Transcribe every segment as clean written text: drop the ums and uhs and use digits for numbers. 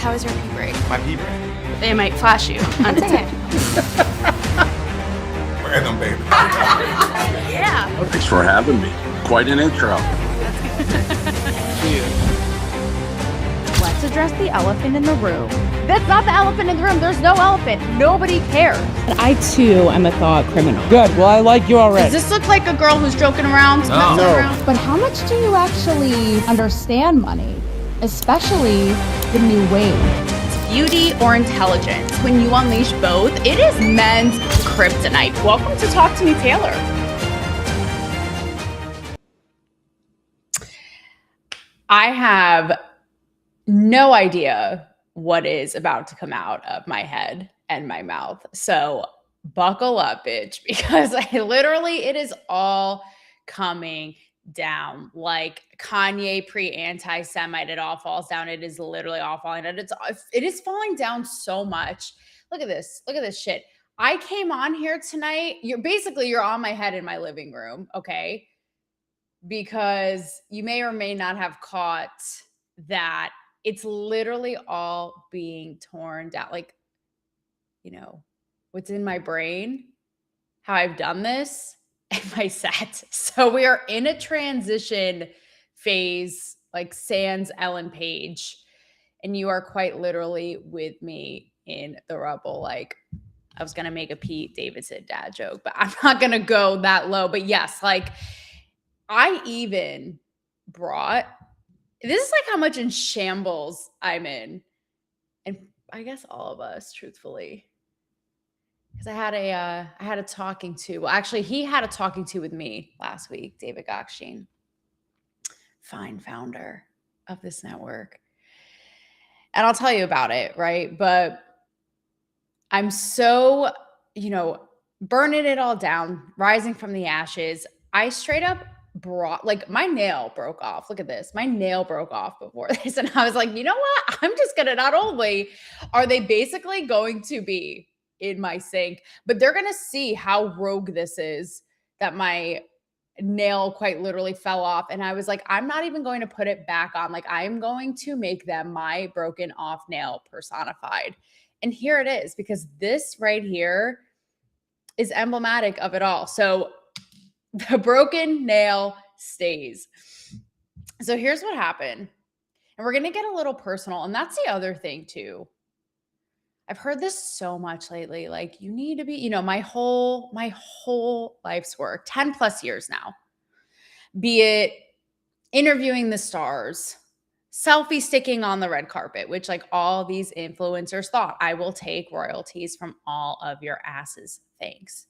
how was your pee break? My pee break? They might flash you unintentionally. Random, baby. Yeah. Thanks for having me. Quite an intro. Let's address the elephant in the room. That's not the elephant in the room. There's no elephant. Nobody cares. I, too, am a thought criminal. Good. Well, I like you already. Does this look like a girl who's joking around? No. Around? But how much do you actually understand money? Especially the new wave. Beauty or intelligence? When you unleash both, it is men's kryptonite. Welcome to Talk to Me, Taylor. I have no idea what is about to come out of my head and my mouth. So buckle up, bitch, because it is all coming down like Kanye pre-anti-Semite. It all falls down. It is literally all falling down. It is falling down so much. Look at this. Look at this shit. I came on here tonight. You're on my head in my living room, okay? Because you may or may not have caught that it's literally all being torn down. Like, what's in my brain, how I've done this, and my set. So we are in a transition phase, like sans Ellen Page. And you are quite literally with me in the rubble. Like, I was going to make a Pete Davidson dad joke, but I'm not going to go that low. But yes, like, I even brought, this is like how much in shambles I'm in. And I guess all of us, truthfully. Because I had a talking to, well, actually, he had a talking to with me last week, David Gockstein, fine founder of this network. And I'll tell you about it, right? But I'm so, burning it all down, rising from the ashes. I straight up brought, like, my nail broke off. Look at this. My nail broke off before this. And I was like, you know what? I'm just going to, not only are they basically going to be in my sink, but they're going to see how rogue this is, that my nail quite literally fell off. And I was like, I'm not even going to put it back on. Like, I am going to make them my broken off nail personified. And here it is, because this right here is emblematic of it all. So the broken nail stays. So here's what happened. And we're going to get a little personal. And that's the other thing too. I've heard this so much lately. Like, you need to be, my whole life's work, 10 plus years now, be it interviewing the stars, selfie sticking on the red carpet, which, like, all these influencers thought, I will take royalties from all of your asses. Thanks.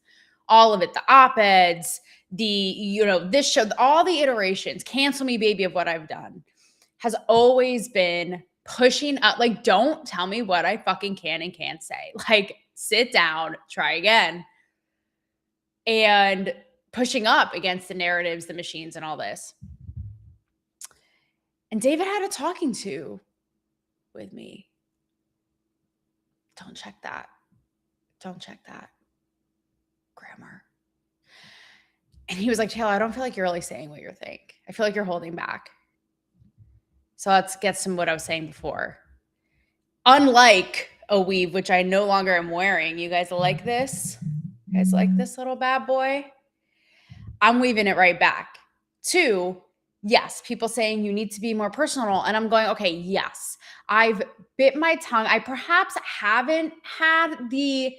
All of it, the op-eds, this show, all the iterations, cancel me, baby, of what I've done, has always been pushing up. Like, don't tell me what I fucking can and can't say. Like, sit down, try again. And pushing up against the narratives, the machines, and all this. And David had a talking to with me. Don't check that. Don't check that. Grammar. And he was like, Taylor, I don't feel like you're really saying what you think. I feel like you're holding back. So let's get some what I was saying before. Unlike a weave, which I no longer am wearing. You guys like this? You guys like this little bad boy? I'm weaving it right back. 2, yes, people saying you need to be more personal. And I'm going, okay, yes, I've bit my tongue. I perhaps haven't had the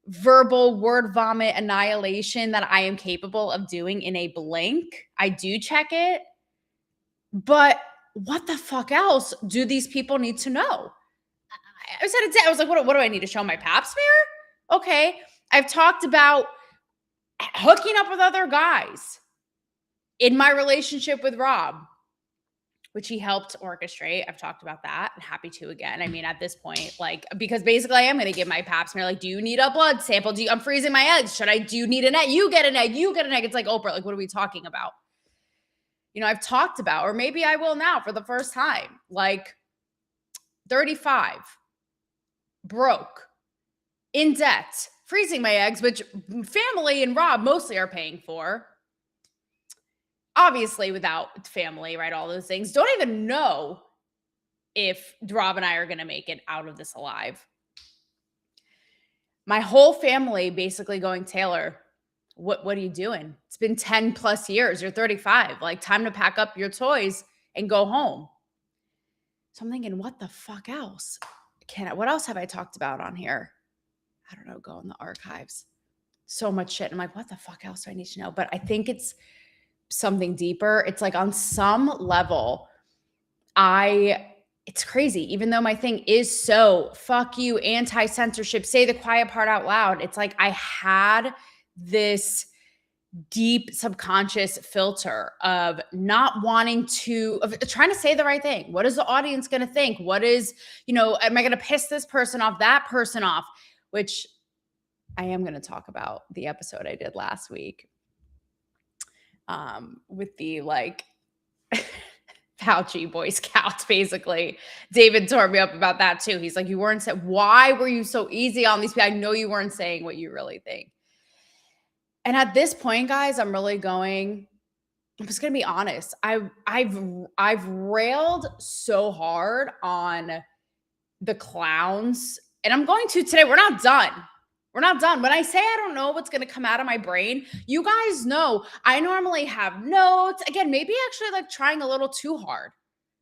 verbal word vomit annihilation that I am capable of doing in a blink. I do check it. But what the fuck else do these people need to know? I said it. I was like, what do I need to show my pap smear? Okay. I've talked about hooking up with other guys in my relationship with Rob, which he helped orchestrate. I've talked about that. I'm happy to again. I mean, at this point, like, because basically I am going to give my pap smear. Like, do you need a blood sample? I'm freezing my eggs. Do you need an egg? You get an egg. You get an egg. It's like Oprah. Like, what are we talking about? I've talked about, or maybe I will now for the first time, like 35, broke, in debt, freezing my eggs, which family and Rob mostly are paying for. Obviously without family, right? All those things. Don't even know if Rob and I are going to make it out of this alive. My whole family basically going, Taylor, what are you doing? It's been 10 plus years. You're 35. Like, time to pack up your toys and go home. So I'm thinking, what the fuck else? What else have I talked about on here? I don't know, go in the archives. So much shit. I'm like, what the fuck else do I need to know? But I think it's something deeper. It's like on some level, it's crazy. Even though my thing is so fuck you, anti-censorship, say the quiet part out loud. It's like I had this deep subconscious filter of not wanting to, of trying to say the right thing. What is the audience going to think? What is, am I going to piss this person off, that person off? Which I am going to talk about the episode I did last week with the Fauci Boy Scouts, basically. David tore me up about that too. He's like, why were you so easy on these people? I know you weren't saying what you really think. And at this point, guys, I'm just going to be honest. I've railed so hard on the clowns, and I'm going to today. We're not done. We're not done. When I say I don't know what's going to come out of my brain, you guys know I normally have notes. Again, maybe actually trying a little too hard,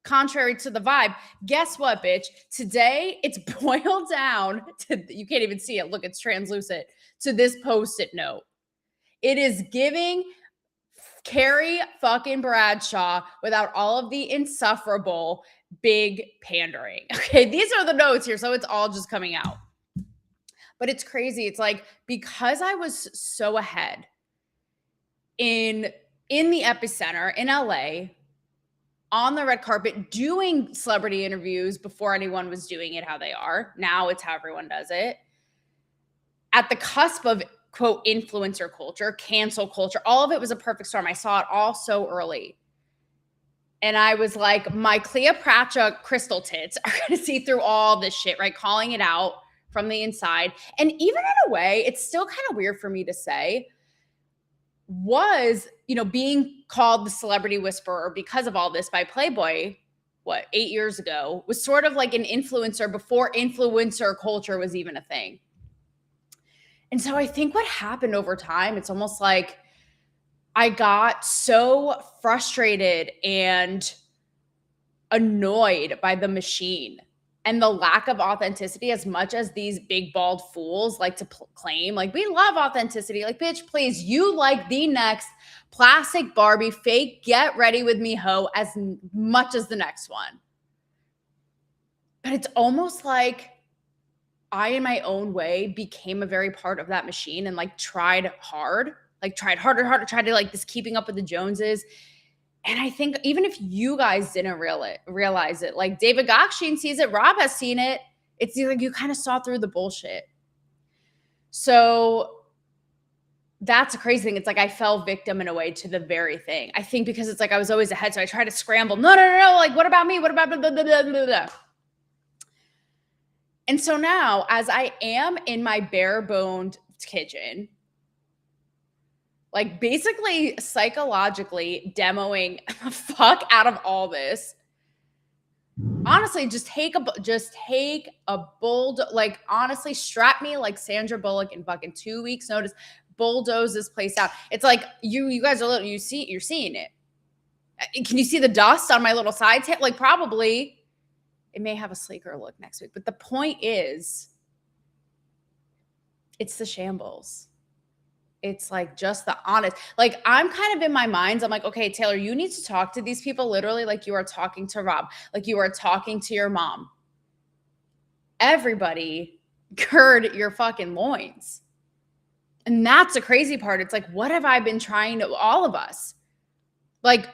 contrary to the vibe. Guess what, bitch? Today, it's boiled down to, you can't even see it. Look, it's translucent, to this Post-it note. It is giving Carrie fucking Bradshaw without all of the insufferable big pandering. Okay, these are the notes here, so it's all just coming out. But it's crazy. It's like, because I was so ahead in the epicenter in LA, on the red carpet, doing celebrity interviews before anyone was doing it how they are. Now it's how everyone does it. At the cusp of, quote, influencer culture, cancel culture, all of it was a perfect storm. I saw it all so early. And I was like, my Cleopatra crystal tits are going to see through all this shit, right? Calling it out from the inside. And even in a way, it's still kind of weird for me to say, was, being called the celebrity whisperer because of all this by Playboy, 8 years ago, was sort of like an influencer before influencer culture was even a thing. And so I think what happened over time, it's almost like I got so frustrated and annoyed by the machine and the lack of authenticity, as much as these big bald fools like to claim, we love authenticity. Bitch, please, you like the next plastic Barbie fake get ready with me hoe as much as the next one. But it's almost like I, in my own way, became a very part of that machine and tried harder, tried to this keeping up with the Joneses. And I think even if you guys didn't realize it, David Gokshin sees it, Rob has seen it. It's like you kind of saw through the bullshit. So that's a crazy thing. It's like I fell victim in a way to the very thing. I think because it's I was always ahead, so I tried to scramble. No. What about me? What about blah, blah, blah, blah, blah. And so now, as I am in my bare-boned kitchen, basically psychologically demoing the fuck out of all this, honestly, just take a bold, honestly, strap me like Sandra Bullock in fucking 2 weeks notice, bulldoze this place out. It's like you guys are you're seeing it. Can you see the dust on my little side tip? Probably. It may have a sleeker look next week. But the point is, it's the shambles. It's just the honest. I'm kind of in my mind, I'm like, okay, Taylor, you need to talk to these people literally like you are talking to Rob, like you are talking to your mom. Everybody gird your fucking loins. And that's the crazy part. It's what have I been trying to, all of us,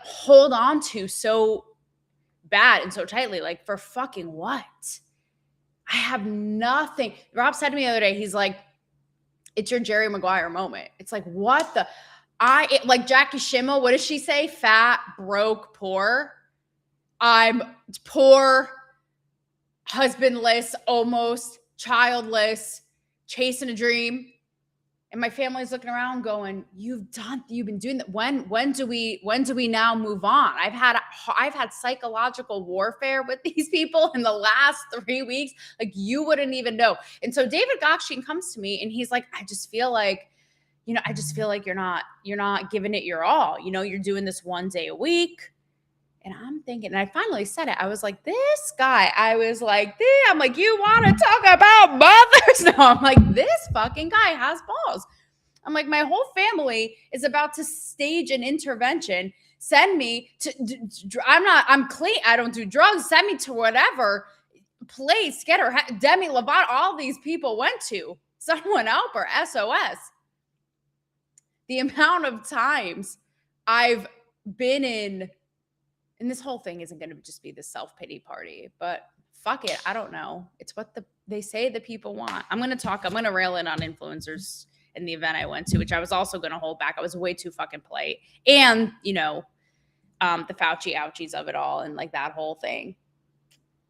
hold on to so bad and so tightly, for fucking what? I have nothing. Rob said to me the other day, he's like, it's your Jerry Maguire moment. It's what the, Jackie Schimmel, what does she say? Fat, broke, poor. I'm poor, husbandless, almost childless, chasing a dream. And my family's looking around going, you've been doing that. When do we now move on? I've had psychological warfare with these people in the last 3 weeks. Like, you wouldn't even know. And so David Gokshin comes to me and he's like, I just feel like you're not giving it your all. You're doing this 1 day a week. And I'm thinking, and I finally said it. I was like, this guy, I'm like, you want to talk about mothers? No, I'm like, this fucking guy has balls. I'm like, my whole family is about to stage an intervention. Send me to, I'm clean. I don't do drugs. Send me to whatever place, get her, Demi Lovato, all these people went to. Someone help her, SOS. The amount of times I've been in, and this whole thing isn't going to just be the self-pity party, but fuck it. I don't know. It's what they say the people want. I'm going to rail in on influencers in the event I went to, which I was also going to hold back. I was way too fucking polite. And, the Fauci ouchies of it all and like that whole thing.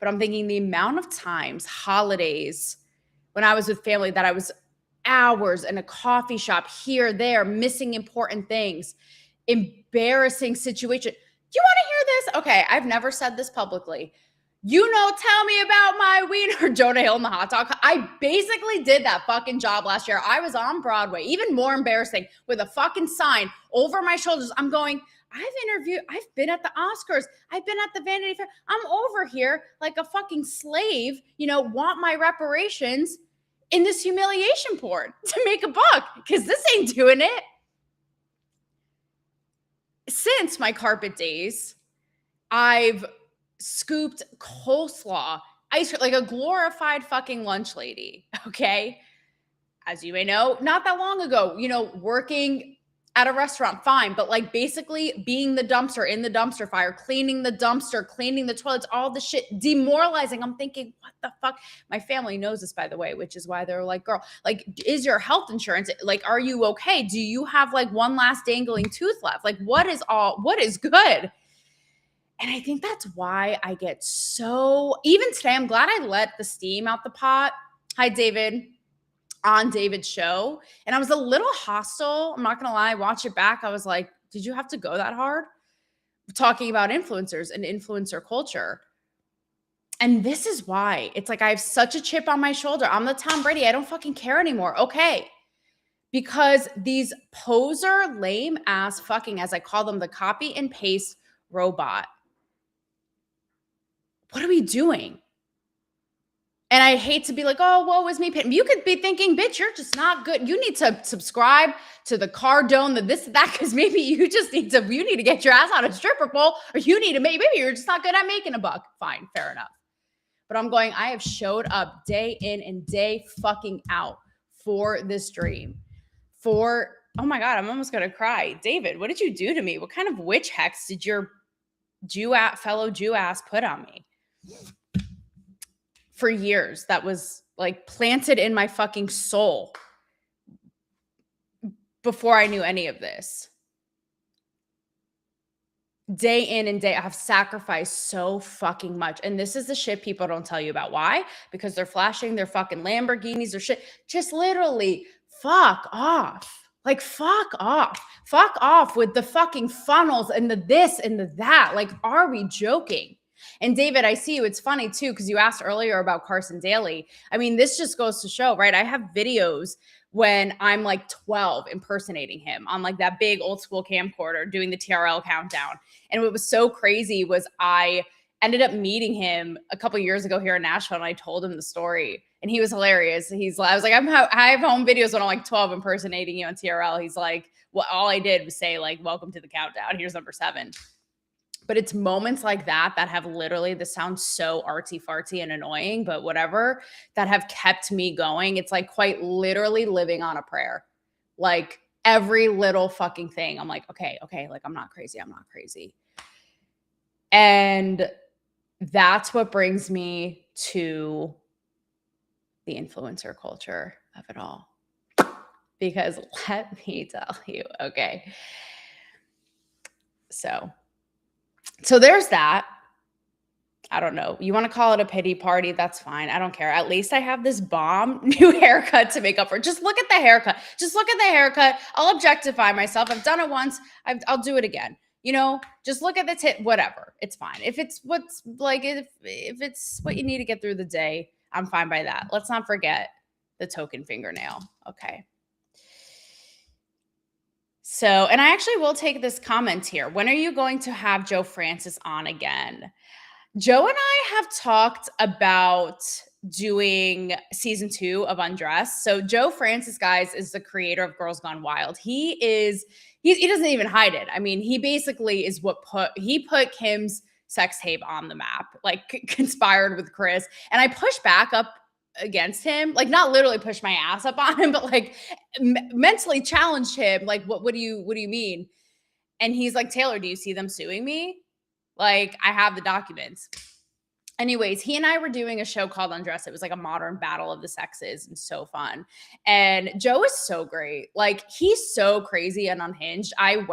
But I'm thinking the amount of times, holidays, when I was with family, that I was hours in a coffee shop here, there, missing important things, embarrassing situation. You want to hear this? Okay, I've never said this publicly. Tell me about my wiener, Jonah Hill in the hot dog. I basically did that fucking job last year. I was on Broadway, even more embarrassing, with a fucking sign over my shoulders. I'm going, I've been at the Oscars. I've been at the Vanity Fair. I'm over here like a fucking slave, want my reparations in this humiliation porn to make a buck, because this ain't doing it. Since my carpet days, I've scooped coleslaw, ice cream, like a glorified fucking lunch lady, okay? As you may know, not that long ago, working at a restaurant, fine, but like basically being the dumpster in the dumpster fire, cleaning the dumpster, cleaning the toilets, all the shit, demoralizing. I'm thinking, what the fuck? My family knows this, by the way, which is why they're like, girl, like, is your health insurance, like, are you okay? Do you have like one last dangling tooth left? Like, what is good? And I think that's why I get so, even today, I'm glad I let the steam out the pot. Hi, David. On David's show. And I was a little hostile. I'm not going to lie. Watch it back. I was like, did you have to go that hard? Talking about influencers and influencer culture. And this is why it's like I have such a chip on my shoulder. I'm the Tom Brady. I don't fucking care anymore. Okay. Because these poser, lame ass fucking, as I call them, the copy and paste robot. What are we doing? And I hate to be like, oh, woe is me. You could be thinking, bitch, you're just not good. You need to subscribe to the Cardone, the this, that, because maybe you need to get your ass out of stripper pole, or maybe you're just not good at making a buck. Fine, fair enough. But I'm going, I have showed up day in and day fucking out for this dream. Oh my God, I'm almost going to cry. David, what did you do to me? What kind of witch hex did your fellow Jew ass put on me? For years, that was like planted in my fucking soul before I knew any of this. Day in and day, I've sacrificed so fucking much. And this is the shit people don't tell you about. Why? Because they're flashing their fucking Lamborghinis or shit. Just literally fuck off. Like, fuck off. Fuck off with the fucking funnels and the this and the that. Like, are we joking? And David, I see you. It's funny too, because you asked earlier about Carson Daly. I mean, this just goes to show, right? I have videos when I'm like 12 impersonating him on like that big old school camcorder doing the TRL countdown. And what was so crazy was I ended up meeting him a couple years ago here in Nashville, and I told him the story. And he was hilarious. I was like, I have home videos when I'm like 12 impersonating you on TRL. He's like, well, all I did was say like, welcome to the countdown. Here's number 7. But it's moments like that have literally, this sounds so artsy fartsy and annoying, but whatever, that have kept me going. It's like quite literally living on a prayer. Like every little fucking thing. I'm like, okay. Like, I'm not crazy. And that's what brings me to the influencer culture of it all. Because let me tell you, okay. So there's that. I don't know. You want to call it a pity party? That's fine. I don't care. At least I have this bomb new haircut to make up for. Just look at the haircut. Just look at the haircut. I'll objectify myself. I've done it once. I'll do it again. You know, just look at the tip. Whatever. It's fine. If it's what's like, if it's what you need to get through the day, I'm fine by that. Let's not forget the token fingernail. Okay. So, and I actually will take this comment here. When are you going to have Joe Francis on again? Joe and I have talked about doing season 2 of Undressed. So Joe Francis, guys, is the creator of Girls Gone Wild. He doesn't even hide it. I mean, he basically is what put Kim's sex tape on the map, like conspired with Chris. And I pushed back up against him, like not literally push my ass up on him, but like mentally challenged him. Like, what do you mean? And he's like, Taylor, do you see them suing me? Like, I have the documents. Anyways, he and I were doing a show called Undressed. It was like a modern battle of the sexes and so fun. And Joe is so great. Like, he's so crazy and unhinged. Rob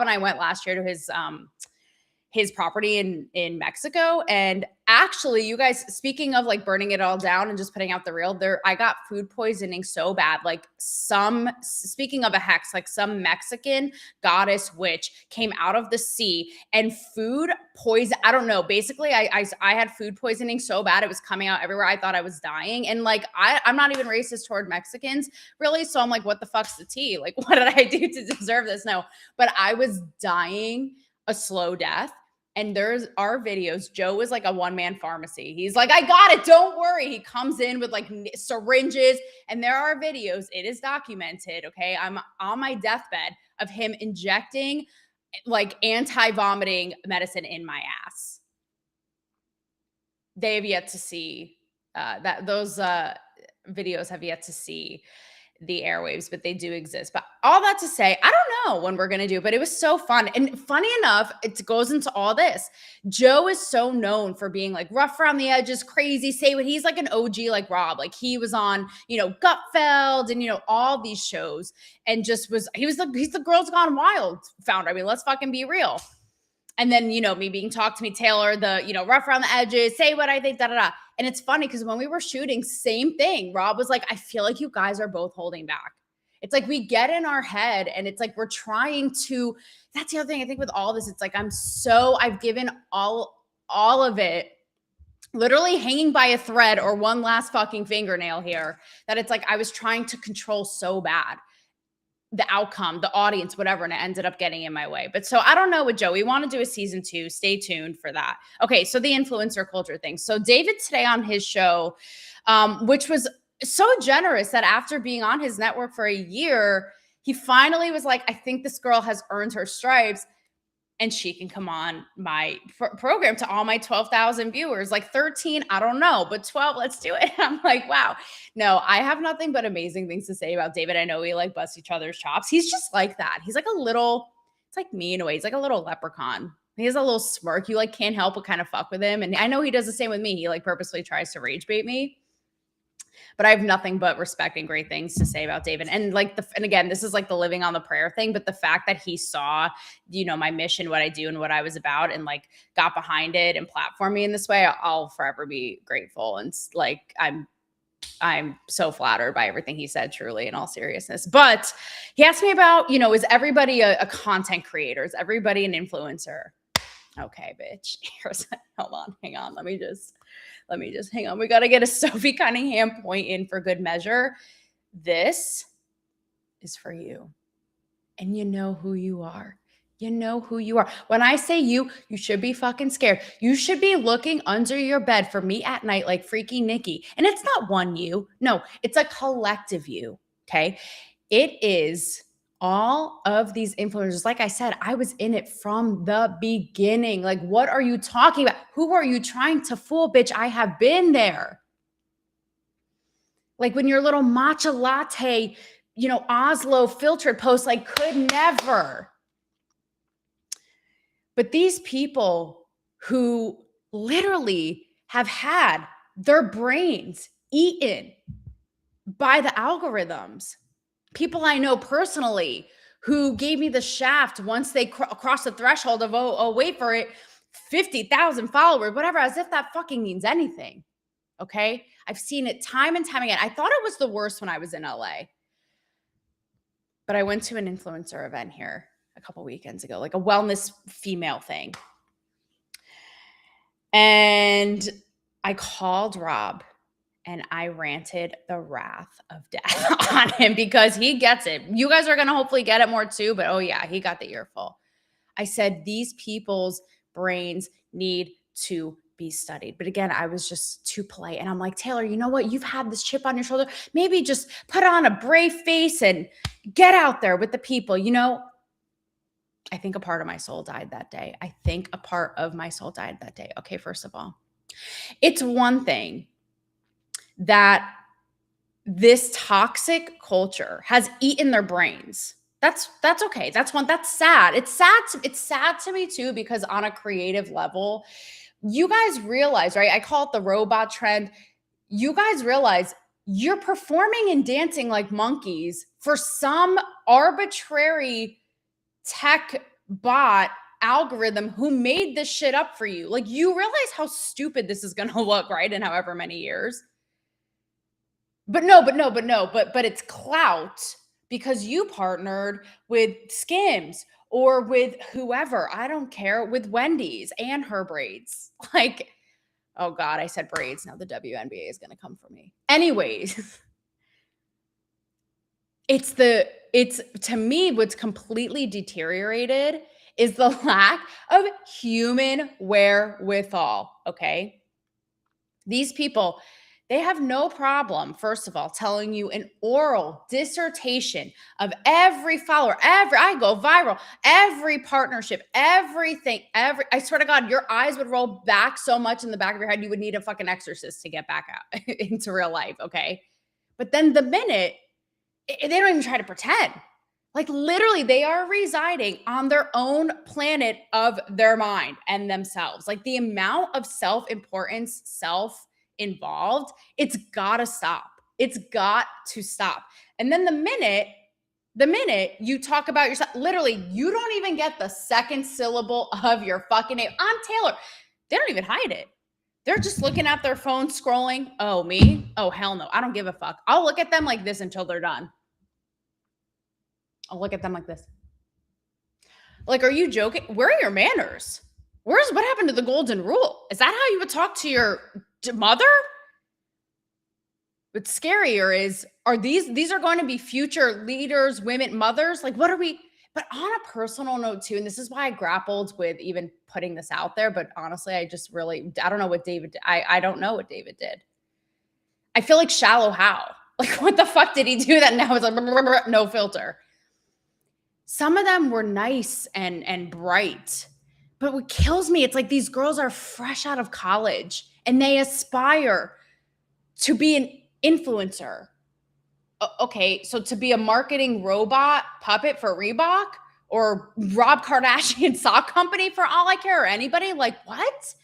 and I went last year to his property in Mexico. And actually, you guys, speaking of like burning it all down and just putting out the real, I got food poisoning so bad. Like speaking of a hex, like some Mexican goddess witch came out of the sea and food poison. I don't know. Basically, I had food poisoning so bad. It was coming out everywhere. I thought I was dying. And like, I'm not even racist toward Mexicans really. So I'm like, what the fuck's the tea? Like, what did I do to deserve this? No, but I was dying a slow death. And there's our videos. Joe was like a one-man pharmacy. He's like, I got it. Don't worry. He comes in with like syringes, and there are videos. It is documented. Okay. I'm on my deathbed of him injecting like anti-vomiting medicine in my ass. They have yet to see those videos have yet to see the airwaves, but they do exist. But all that to say, I don't know when we're going to do it, but it was so fun. And funny enough, it goes into all this. Joe is so known for being like rough around the edges, crazy, say what he's like an OG like Rob. Like he was on, Gutfeld and, all these shows and he's the Girls Gone Wild founder. I mean, let's fucking be real. And then, me being talked to me, Taylor, the, rough around the edges, say what I think, da-da-da. And it's funny because when we were shooting, same thing. Rob was like, I feel like you guys are both holding back. It's like we get in our head and it's like we're trying to, that's the other thing I think with all this. It's like I've given all of it literally hanging by a thread or one last fucking fingernail here that it's like I was trying to control so bad. The outcome, the audience, whatever, and it ended up getting in my way. But so I don't know with Joe. We want to do a season 2. Stay tuned for that. Okay, so the influencer culture thing. So David today on his show, which was so generous that after being on his network for a year, he finally was like, I think this girl has earned her stripes and she can come on my program to all my 12,000 viewers. Like 13, I don't know, but 12, let's do it. I'm like, wow. No, I have nothing but amazing things to say about David. I know we like bust each other's chops. He's just like that. He's like it's like me in a way. He's like a little leprechaun. He has a little smirk. You like can't help but kind of fuck with him. And I know he does the same with me. He like purposely tries to rage bait me. But I have nothing but respect and great things to say about David. And and again, this is like the living on the prayer thing, but the fact that he saw, my mission, what I do and what I was about and like got behind it and platformed me in this way, I'll forever be grateful. And like, I'm so flattered by everything he said, truly, in all seriousness. But he asked me about, is everybody a content creator? Is everybody an influencer? Okay, bitch. Hold on, hang on. Let me just hang on. We got to get a Sophie Cunningham point in for good measure. This is for you. And you know who you are. You know who you are. When I say you should be fucking scared. You should be looking under your bed for me at night like Freaky Nikki. And it's not one you. No, it's a collective you. Okay. It is all of these influencers. Like I said, I was in it from the beginning. Like, what are you talking about? Who are you trying to fool, bitch? I have been there. Like when your little matcha latte, Oslo filtered post, like could never. But these people who literally have had their brains eaten by the algorithms, people I know personally who gave me the shaft once they crossed the threshold of, oh, wait for it, 50,000 followers, whatever, as if that fucking means anything. Okay. I've seen it time and time again. I thought it was the worst when I was in LA, but I went to an influencer event here a couple weekends ago, like a wellness female thing. And I called Rob and I ranted the wrath of death on him because he gets it. You guys are going to hopefully get it more too, but oh yeah, he got the earful. I said, these people's brains need to be studied. But again, I was just too polite. And I'm like, Taylor, you know what? You've had this chip on your shoulder. Maybe just put on a brave face and get out there with the people. You know, I think a part of my soul died that day. Okay, first of all, it's one thing that this toxic culture has eaten their brains. That's okay. That's sad. It's sad to me too, because on a creative level, you guys realize, right? I call it the robot trend. You guys realize you're performing and dancing like monkeys for some arbitrary tech bot algorithm who made this shit up for you. Like, you realize how stupid this is going to look, right? In however many years. But it's clout because you partnered with Skims or with whoever, I don't care, with Wendy's and her braids. Like, oh God, I said braids. Now the WNBA is going to come for me. Anyways, it's to me, what's completely deteriorated is the lack of human wherewithal. Okay. These people, they have no problem, first of all, telling you an oral dissertation of every follower, I go viral, every partnership, everything, I swear to God, your eyes would roll back so much in the back of your head, you would need a fucking exorcist to get back out into real life, okay? But then the minute, they don't even try to pretend. Like, literally, they are residing on their own planet of their mind and themselves. Like, the amount of self-importance, involved, it's got to stop. It's got to stop. And then the minute you talk about yourself, literally, you don't even get the second syllable of your fucking name. I'm Taylor. They don't even hide it. They're just looking at their phone, scrolling. Oh, me? Oh, hell no. I don't give a fuck. I'll look at them like this until they're done. I'll look at them like this. Like, are you joking? Where are your manners? What happened to the golden rule? Is that how you would talk to your mother? What's scarier is, these are going to be future leaders, women, mothers? Like, what are we? But on a personal note too, and this is why I grappled with even putting this out there, but honestly, I don't know what David did. I don't know what David did. I feel like shallow how? Like, what the fuck did he do that now it's like no filter? Some of them were nice and bright. But what kills me, it's like these girls are fresh out of college and they aspire to be an influencer. Okay, so to be a marketing robot puppet for Reebok or Rob Kardashian sock company for all I care, or anybody, like, what?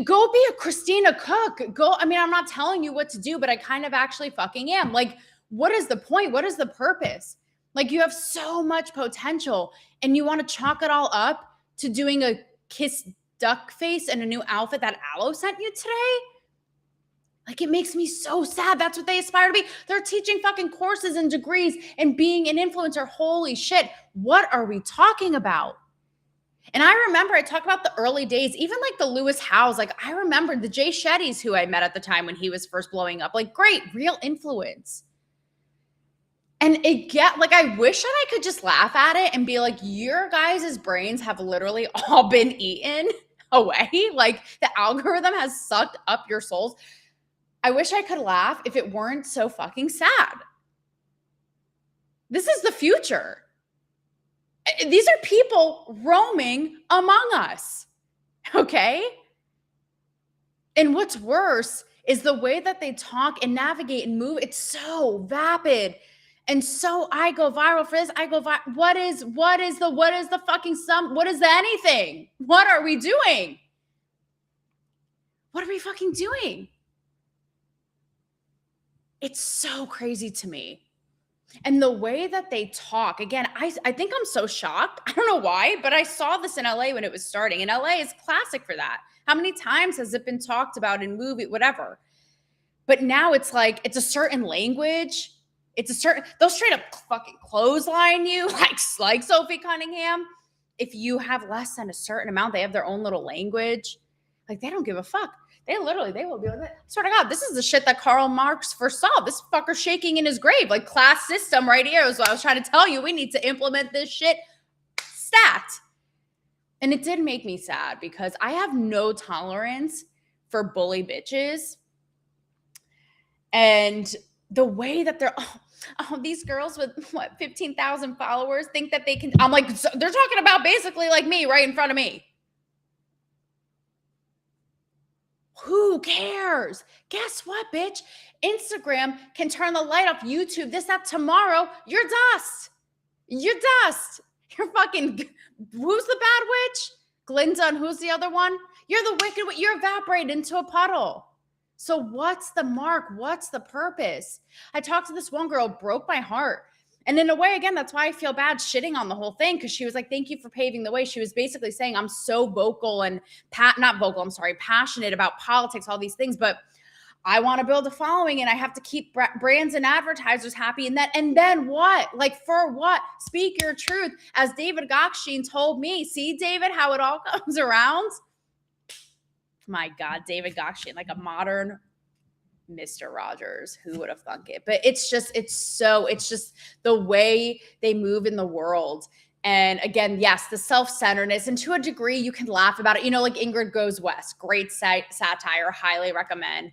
Go be a Christina Cook. I'm not telling you what to do, but I kind of actually fucking am. Like, what is the point? What is the purpose? Like, you have so much potential and you want to chalk it all up to doing a kiss duck face and a new outfit that Aloe sent you today? Like, it makes me so sad. That's what they aspire to be. They're teaching fucking courses and degrees and being an influencer. Holy shit. What are we talking about? And I remember I talked about the early days, even like the Lewis Howes. Like, I remember the Jay Shetty's who I met at the time when he was first blowing up. Like, great, real influence. And I wish that I could just laugh at it and be like, your guys' brains have literally all been eaten away. Like, the algorithm has sucked up your souls. I wish I could laugh if it weren't so fucking sad. This is the future. These are people roaming among us. Okay? And what's worse is the way that they talk and navigate and move. It's so vapid. And so I go viral for this. I go viral. What is the fucking sum? What is the anything? What are we doing? What are we fucking doing? It's so crazy to me. And the way that they talk, again, I think I'm so shocked. I don't know why, but I saw this in LA when it was starting. And LA is classic for that. How many times has it been talked about in movie, whatever? But now it's like, it's a certain language. It's a certain, they'll straight up fucking clothesline you, like Sophie Cunningham. If you have less than a certain amount, they have their own little language. Like, they don't give a fuck. They will be like, I swear to God, this is the shit that Karl Marx foresaw. This fucker shaking in his grave, like class system right here. So I was trying to tell you, we need to implement this shit stat. And it did make me sad because I have no tolerance for bully bitches. And the way that they're, these girls with 15,000 followers think that they can, I'm like, they're talking about basically like me right in front of me. Who cares? Guess what, bitch? Instagram can turn the light off. YouTube, this, that, tomorrow, you're dust. You're dust. You're fucking, who's the bad witch? Glinda, and who's the other one? You're the wicked witch. You're evaporated into a puddle. So what's the mark? What's the purpose? I talked to this one girl, broke my heart. And in a way, again, that's why I feel bad shitting on the whole thing, because she was like, thank you for paving the way. She was basically saying, I'm so vocal and passionate about politics, all these things, but I want to build a following and I have to keep brands and advertisers happy. And then what? Like, for what? Speak your truth. As David Gokhshtein told me, see, David, how it all comes around? My God, David Gokhshtein, like a modern Mr. Rogers, who would have thunk it? But it's just the way they move in the world. And again, yes, the self-centeredness, and to a degree you can laugh about it. You know, like Ingrid Goes West, great satire, highly recommend.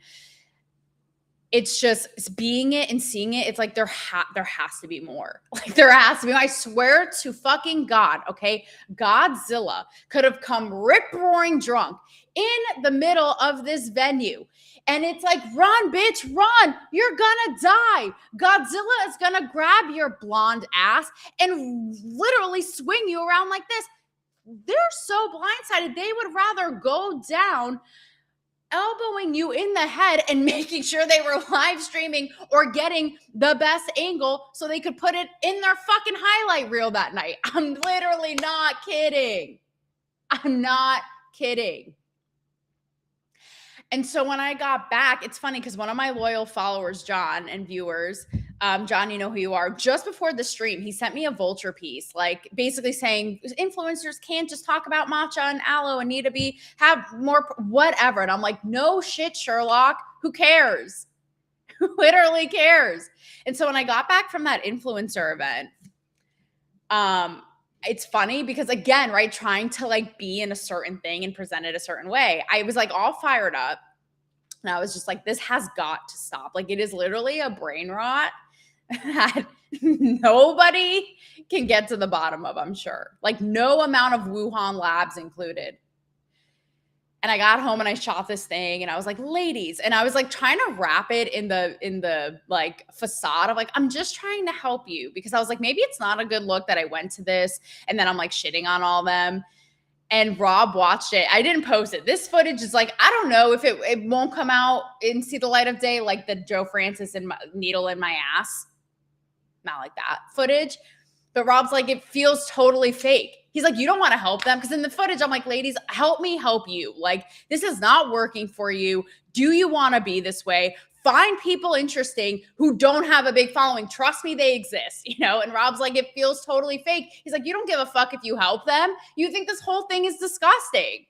It's just, it's being it and seeing it. It's like there has to be more. Like, there has to be. I swear to fucking God, okay? Godzilla could have come rip-roaring drunk in the middle of this venue. And it's like, run, bitch, run. You're gonna die. Godzilla is gonna grab your blonde ass and literally swing you around like this. They're so blindsided. They would rather go down elbowing you in the head and making sure they were live streaming or getting the best angle so they could put it in their fucking highlight reel that night. I'm literally not kidding. I'm not kidding. And so when I got back, it's funny because one of my loyal followers, John, and viewers, John, you know who you are, just before the stream, he sent me a Vulture piece, like basically saying influencers can't just talk about matcha and aloe and need to have more whatever. And I'm like, no shit, Sherlock. Who cares? Who literally cares? And so when I got back from that influencer event, it's funny because, again, right, trying to like be in a certain thing and present it a certain way, I was like all fired up. And I was just like, this has got to stop. Like, it is literally a brain rot that nobody can get to the bottom of, I'm sure. Like, no amount of Wuhan labs included. And I got home and I shot this thing and I was like, ladies, and I was like trying to wrap it in the like facade of like, I'm just trying to help you, because I was like, maybe it's not a good look that I went to this and then I'm like shitting on all them. And Rob watched it. I didn't post it. This footage is like, I don't know if it won't come out and see the light of day, like the Joe Francis and needle in my ass. Not like that footage. But Rob's like, it feels totally fake. He's like, you don't want to help them? Because in the footage, I'm like, ladies, help me help you. Like, this is not working for you. Do you want to be this way? Find people interesting who don't have a big following. Trust me, they exist, you know? And Rob's like, it feels totally fake. He's like, you don't give a fuck if you help them. You think this whole thing is disgusting.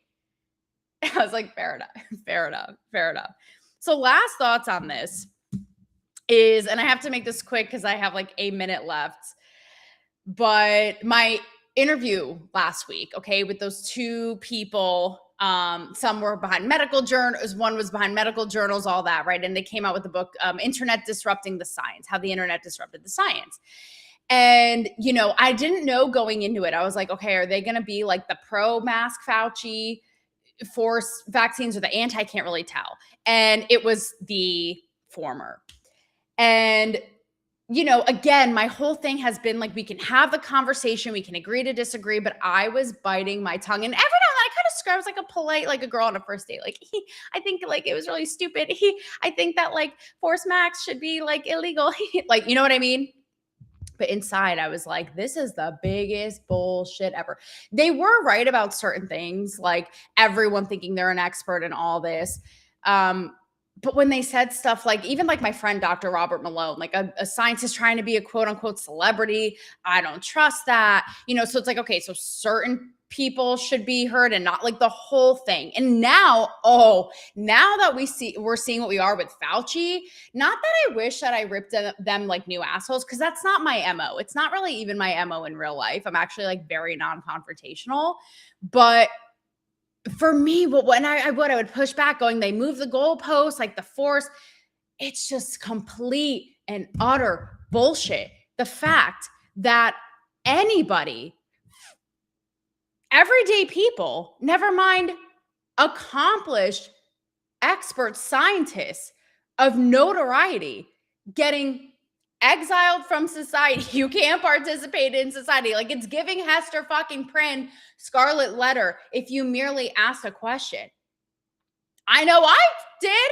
I was like, fair enough, fair enough, fair enough. So last thoughts on this is, and I have to make this quick because I have like a minute left, but my interview last week, okay, with those two people, some were behind medical journals, one was behind medical journals, all that, right? And they came out with the book, Internet Disrupting the Science, How the Internet Disrupted the Science. And, you know, I didn't know going into it. I was like, okay, are they going to be like the pro-mask Fauci, force vaccines, or the anti? Can't really tell. And it was the former. And you know, again, my whole thing has been like, we can have the conversation, we can agree to disagree, but I was biting my tongue. And every now and then I kind of swear, I was like a polite, like a girl on a first date. Like, I think like it was really stupid. I think that like force max should be like illegal. Like, you know what I mean? But inside, I was like, this is the biggest bullshit ever. They were right about certain things, like everyone thinking they're an expert in all this. But when they said stuff like, even like my friend, Dr. Robert Malone, like a scientist trying to be a quote unquote celebrity, I don't trust that. So it's like, okay, so certain people should be heard and not like the whole thing. And now that we're seeing what we are with Fauci, not that I wish that I ripped them like new assholes, because that's not my MO. It's not really even my MO in real life. I'm actually like very non-confrontational. But for me, when I would push back going, they move the goalposts, like the force. It's just complete and utter bullshit. The fact that anybody, everyday people, never mind accomplished expert scientists of notoriety, getting exiled from society. You can't participate in society. Like, it's giving Hester fucking Prynne scarlet letter if you merely ask a question. I know I did.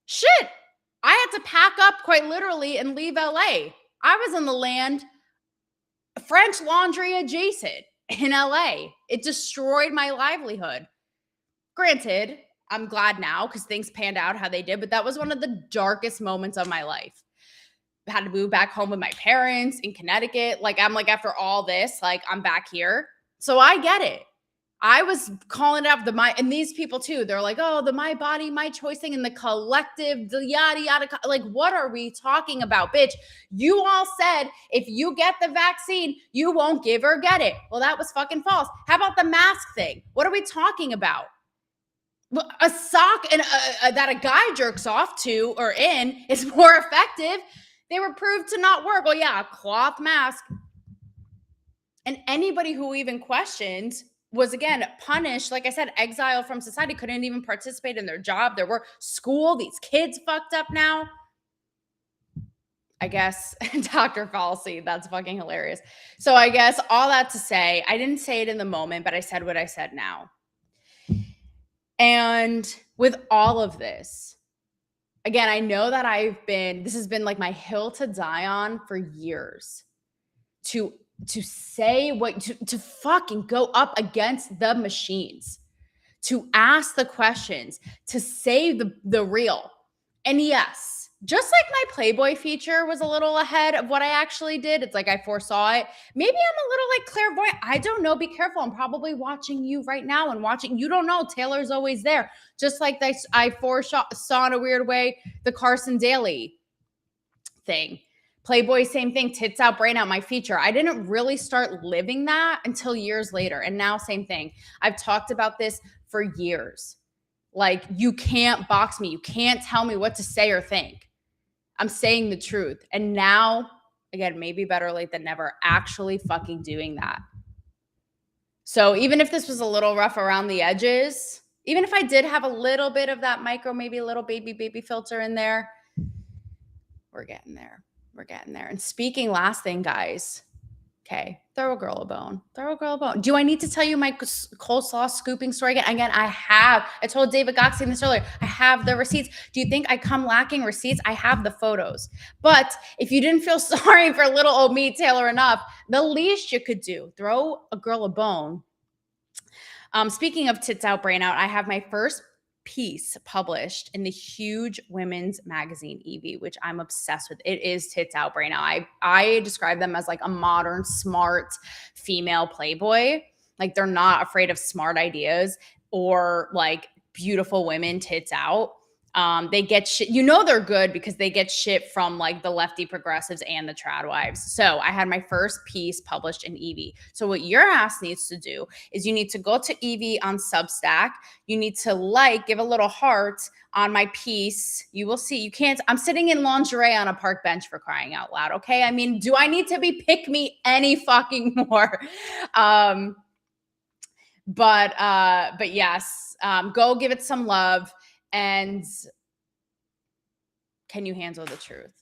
Shit. I had to pack up quite literally and leave LA. I was in the land French Laundry adjacent in LA. It destroyed my livelihood. Granted, I'm glad now because things panned out how they did, but that was one of the darkest moments of my life. I had to move back home with my parents in Connecticut. Like, I'm like, after all this, like, I'm back here. So I get it. I was calling it out and these people too, they're like, oh, the my body, my choice thing, and the collective, the yada, yada. Like, what are we talking about, bitch? You all said if you get the vaccine, you won't give or get it. Well, that was fucking false. How about the mask thing? What are we talking about? A sock and that a guy jerks off to or in is more effective. They were proved to not work. Well, yeah, a cloth mask. And anybody who even questioned was, again, punished. Like I said, exiled from society, couldn't even participate in their job, their work, school. These kids fucked up now. I guess, Dr. Falsey, that's fucking hilarious. So I guess all that to say, I didn't say it in the moment, but I said what I said now. And with all of this, again, I know that this has been like my hill to die on for years, to say to fucking go up against the machines, to ask the questions, to say the real. And yes, just like my Playboy feature was a little ahead of what I actually did. It's like I foresaw it. Maybe I'm a little like clairvoyant. I don't know. Be careful. I'm probably watching you right now and watching. You don't know. Taylor's always there. Just like I foresaw in a weird way the Carson Daly thing. Playboy, same thing. Tits out, brain out, my feature. I didn't really start living that until years later. And now, same thing. I've talked about this for years. Like, you can't box me. You can't tell me what to say or think. I'm saying the truth. And now, again, maybe better late than never, actually fucking doing that. So even if this was a little rough around the edges, even if I did have a little bit of that micro, maybe a little baby filter in there, we're getting there. We're getting there. And speaking, last thing, guys. Okay, throw a girl a bone. Throw a girl a bone. Do I need to tell you my coleslaw scooping story again? Again, I told David Goxie this earlier. I have the receipts. Do you think I come lacking receipts? I have the photos. But if you didn't feel sorry for little old me, Taylor, enough, the least you could do, throw a girl a bone. Speaking of tits out, brain out, I have my first piece published in the huge women's magazine Evie, which I'm obsessed with. It is tits out, brain out. I describe them as like a modern, smart female Playboy. Like, they're not afraid of smart ideas or like beautiful women tits out. They get shit. They're good because they get shit from like the lefty progressives and the trad wives. So I had my first piece published in Evie. So what your ass needs to do is you need to go to Evie on Substack. You need to give a little heart on my piece. You will see. You can't. I'm sitting in lingerie on a park bench, for crying out loud. Okay. I mean, do I need to be pick me any fucking more? But yes, go give it some love. And can you handle the truth?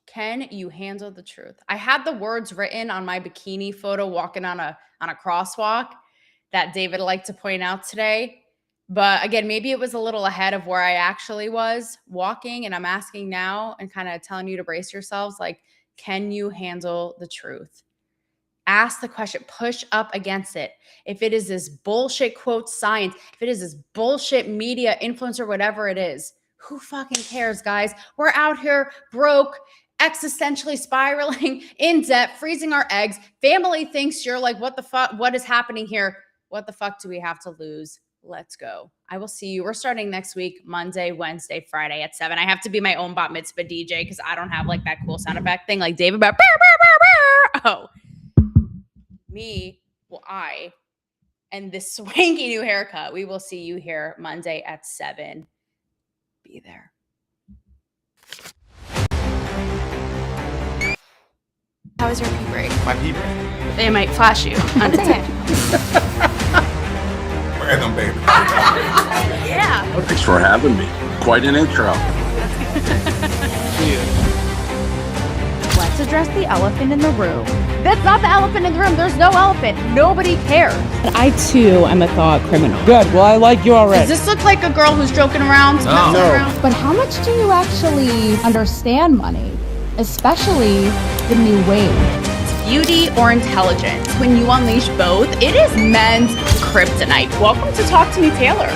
Can you handle the truth? I had the words written on my bikini photo walking on a crosswalk that David liked to point out today. But again, maybe it was a little ahead of where I actually was walking. And I'm asking now and kind of telling you to brace yourselves. Like, Can you handle the truth? Ask the question, push up against it. If it is this bullshit quote science, if it is this bullshit media influencer, whatever it is, who fucking cares, guys? We're out here broke, existentially spiraling, in debt, freezing our eggs. Family thinks you're like, what the fuck? What is happening here? What the fuck do we have to lose? Let's go. I will see you. We're starting next week, Monday, Wednesday, Friday at 7. I have to be my own bat mitzvah DJ because I don't have like that cool sound effect thing like David. Oh. I, and this swanky new haircut. We will see you here Monday at 7. Be there. How was your pee break? My pee break. They might flash you on TikTok. Random baby. Yeah. Thanks for having me. Quite an intro. Let's address the elephant in the room. That's not the elephant in the room. There's no elephant. Nobody cares. But I too am a thought criminal. Good. Well, I like you already. Does this look like a girl who's joking around? No. Messing around? But how much do you actually understand money? Especially the new wave. Beauty or intelligence? When you unleash both, it is men's kryptonite. Welcome to Talk to Me, Taylor.